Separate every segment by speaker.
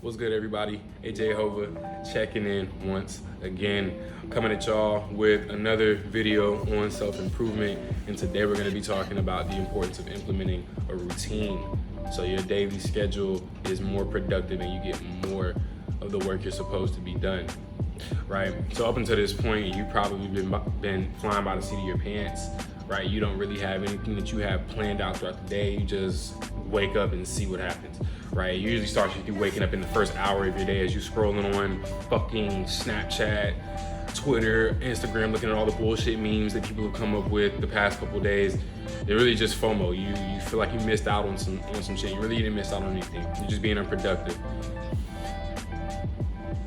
Speaker 1: What's good, everybody? AJ Hova checking in once again, coming at y'all with another video on self-improvement. And today we're going to be talking about the importance of implementing a routine so your daily schedule is more productive and you get more of the work you're supposed to be done, right? So up until this point, you've probably been flying by the seat of your pants, right? You don't really have anything that you have planned out throughout the day. You just wake up and see what happens, right? It usually starts with you waking up in the first hour of your day as you scrolling on fucking Snapchat, Twitter, Instagram, looking at all the bullshit memes that people have come up with the past couple days. They're really just FOMO. You feel like you missed out on some shit. You really didn't miss out on anything. You're just being unproductive.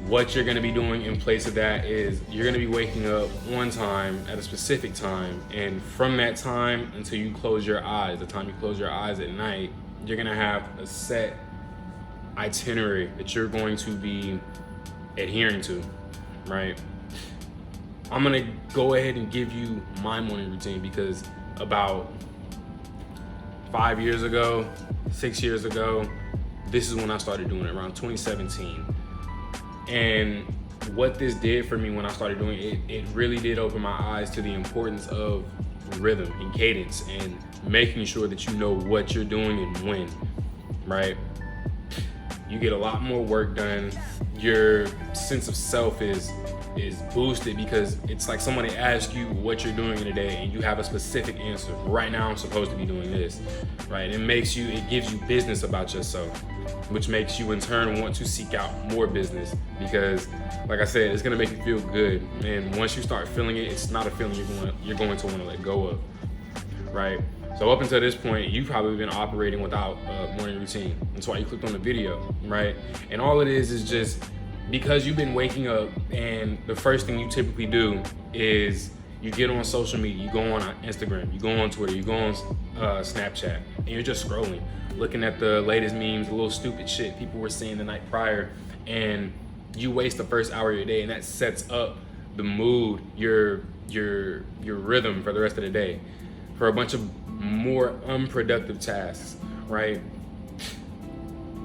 Speaker 1: What you're gonna be doing in place of that is you're gonna be waking up one time at a specific time, and from that time until you close your eyes, the time you close your eyes at night, you're gonna have a set itinerary that you're going to be adhering to, right? I'm gonna go ahead and give you my morning routine because about 5 years ago, 6 years ago, this is when I started doing it, around 2017. And what this did for me when I started doing it, it really did open my eyes to the importance of rhythm and cadence and making sure that you know what you're doing and when, right? You get a lot more work done. Your sense of self is boosted because it's like somebody asks you what you're doing in a day and you have a specific answer. Right now I'm supposed to be doing this, right? It gives you business about yourself, which makes you in turn want to seek out more business because, like I said, it's gonna make you feel good. And once you start feeling it, it's not a feeling you're going to want to let go of, right? So up until this point, you've probably been operating without a morning routine. That's why you clicked on the video, right? And all it is just because you've been waking up and the first thing you typically do is you get on social media, you go on Instagram, you go on Twitter, you go on Snapchat, and you're just scrolling, looking at the latest memes, the little stupid shit people were saying the night prior, and you waste the first hour of your day, and that sets up the mood, your rhythm for the rest of the day, for a bunch of more unproductive tasks, right?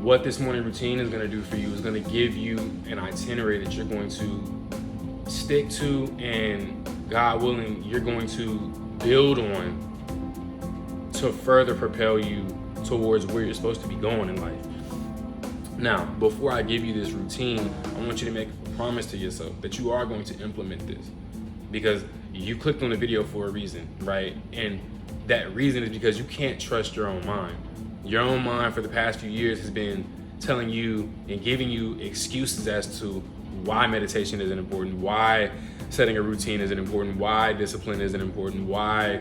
Speaker 1: What this morning routine is gonna do for you is gonna give you an itinerary that you're going to stick to, and God willing, you're going to build on to further propel you towards where you're supposed to be going in life. Now, before I give you this routine, I want you to make a promise to yourself that you are going to implement this because you clicked on the video for a reason, right? And that reason is because you can't trust your own mind. Your own mind for the past few years has been telling you and giving you excuses as to why meditation isn't important, why setting a routine isn't important, why discipline isn't important, why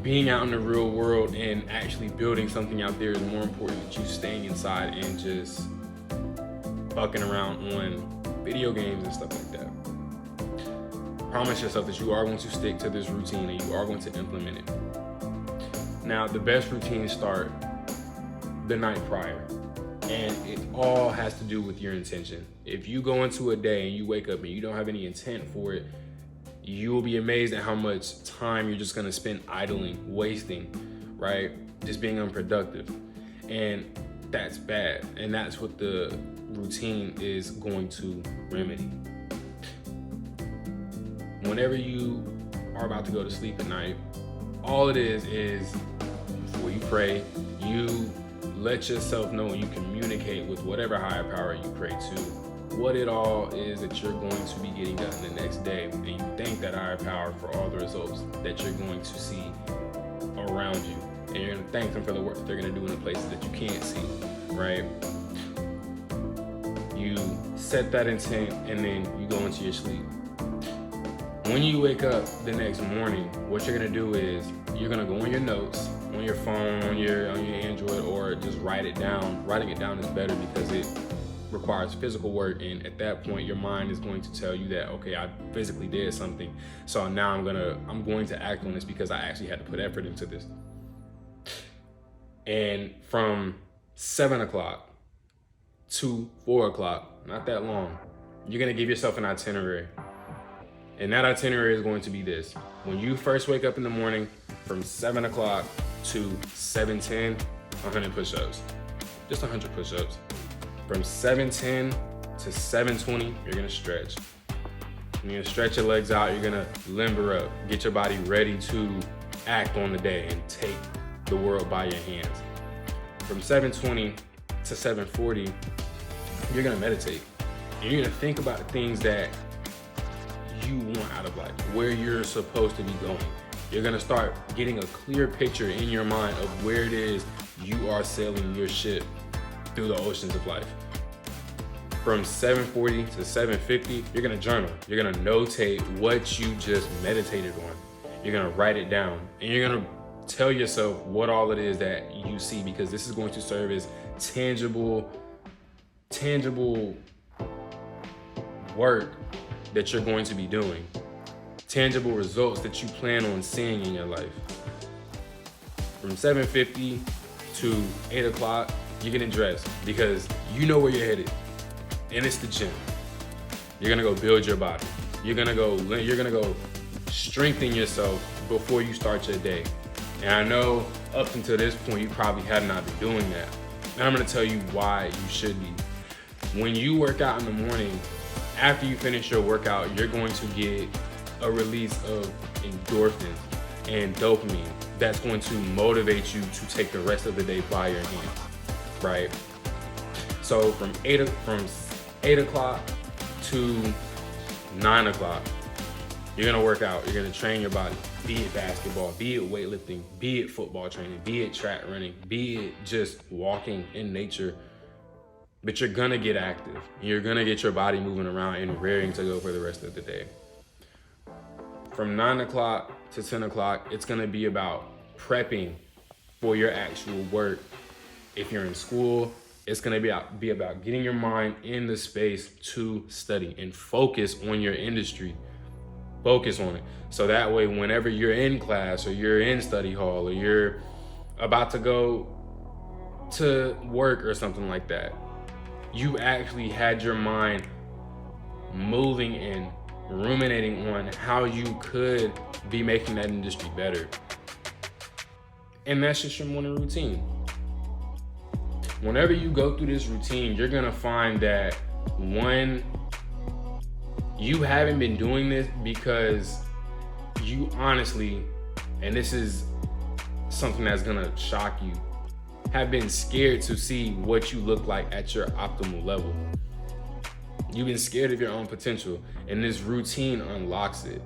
Speaker 1: being out in the real world and actually building something out there is more important than you staying inside and just fucking around on video games and stuff like that. Promise yourself that you are going to stick to this routine and you are going to implement it. Now, the best routines start the night prior, and it all has to do with your intention. If you go into a day and you wake up and you don't have any intent for it, you will be amazed at how much time you're just gonna spend idling, wasting, right? Just being unproductive. And that's bad. And that's what the routine is going to remedy. Whenever you are about to go to sleep at night, all it is before you pray, you let yourself know and you communicate with whatever higher power you pray to what it all is that you're going to be getting done the next day, and you thank that higher power for all the results that you're going to see around you, and you're going to thank them for the work that they're going to do in the places that you can't see, right? You set that intent and then you go into your sleep. When you wake up the next morning, what you're gonna do is you're gonna go on your notes, on your phone, on your Android, or just write it down. Writing it down is better because it requires physical work, and at that point your mind is going to tell you that, okay, I physically did something, so now I'm going to act on this because I actually had to put effort into this. And from 7 o'clock to 4 o'clock, not that long, you're gonna give yourself an itinerary. And that itinerary is going to be this. When you first wake up in the morning, from 7 o'clock to 7:10, 100 push-ups. Just 100 push-ups. From 7:10 to 7:20, you're gonna stretch. You're gonna stretch your legs out, you're gonna limber up, get your body ready to act on the day and take the world by your hands. From 7:20 to 7:40, you're gonna meditate. And you're gonna think about the things that you want out of life, where you're supposed to be going. You're gonna start getting a clear picture in your mind of where it is you are sailing your ship through the oceans of life. From 7:40 to 7:50, you're gonna journal. You're gonna notate what you just meditated on. You're gonna write it down, and you're gonna tell yourself what all it is that you see, because this is going to serve as tangible work that you're going to be doing, tangible results that you plan on seeing in your life. From 7:50 to 8 o'clock, you're getting dressed because you know where you're headed, and it's the gym. You're gonna go build your body. You're gonna go strengthen yourself before you start your day. And I know up until this point, you probably have not been doing that. And I'm gonna tell you why you should be. When you work out in the morning, after you finish your workout, you're going to get a release of endorphins and dopamine that's going to motivate you to take the rest of the day by your hands, right? So from 8 o'clock to 9 o'clock, you're gonna work out, you're gonna train your body, be it basketball, be it weightlifting, be it football training, be it track running, be it just walking in nature. But you're gonna get active. You're gonna get your body moving around and raring to go for the rest of the day. From 9 o'clock to 10 o'clock, it's gonna be about prepping for your actual work. If you're in school, it's gonna be about getting your mind in the space to study and focus on your industry. Focus on it. So that way, whenever you're in class or you're in study hall or you're about to go to work or something like that, you actually had your mind moving and ruminating on how you could be making that industry better. And that's just your morning routine. Whenever you go through this routine, you're gonna find that one, you haven't been doing this because you honestly, and this is something that's gonna shock you, have been scared to see what you look like at your optimal level. You've been scared of your own potential, and this routine unlocks it.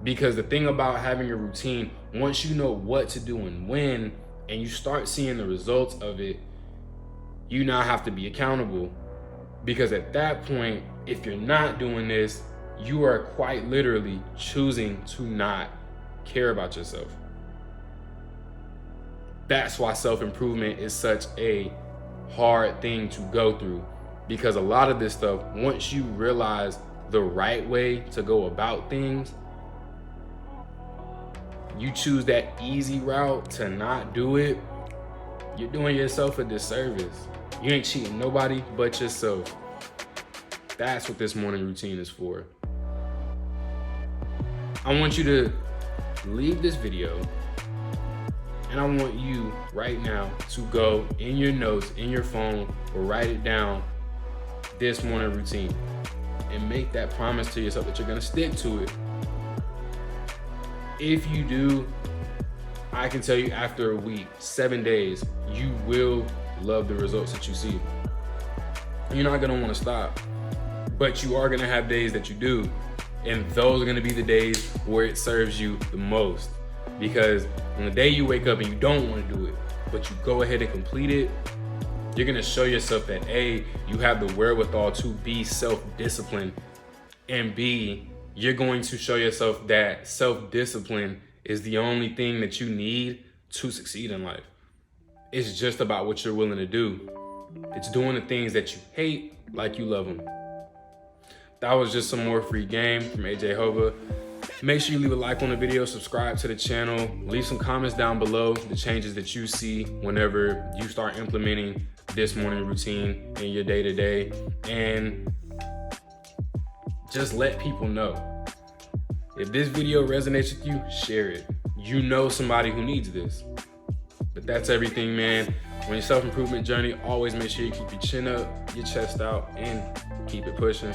Speaker 1: Because the thing about having a routine, once you know what to do and when, and you start seeing the results of it, you now have to be accountable. Because at that point, if you're not doing this, you are quite literally choosing to not care about yourself. That's why self-improvement is such a hard thing to go through, because a lot of this stuff, once you realize the right way to go about things, you choose that easy route to not do it, you're doing yourself a disservice. You ain't cheating nobody but yourself. That's what this morning routine is for. I want you to leave this video, and I want you right now to go in your notes, in your phone, or write it down, this morning routine, and make that promise to yourself that you're gonna stick to it. If you do, I can tell you after a week, 7 days, you will love the results that you see. You're not gonna wanna stop, but you are gonna have days that you do, and those are gonna be the days where it serves you the most. Because on the day you wake up and you don't wanna do it, but you go ahead and complete it, you're gonna show yourself that A, you have the wherewithal to be self-disciplined, and B, you're going to show yourself that self-discipline is the only thing that you need to succeed in life. It's just about what you're willing to do. It's doing the things that you hate like you love them. That was just some more free game from AJ Hova. Make sure you leave a like on the video, subscribe to the channel, leave some comments down below, the changes that you see whenever you start implementing this morning routine in your day-to-day, and just let people know. If this video resonates with you, share it. You know somebody who needs this. But that's everything, man. On your self-improvement journey, always make sure you keep your chin up, your chest out, and keep it pushing.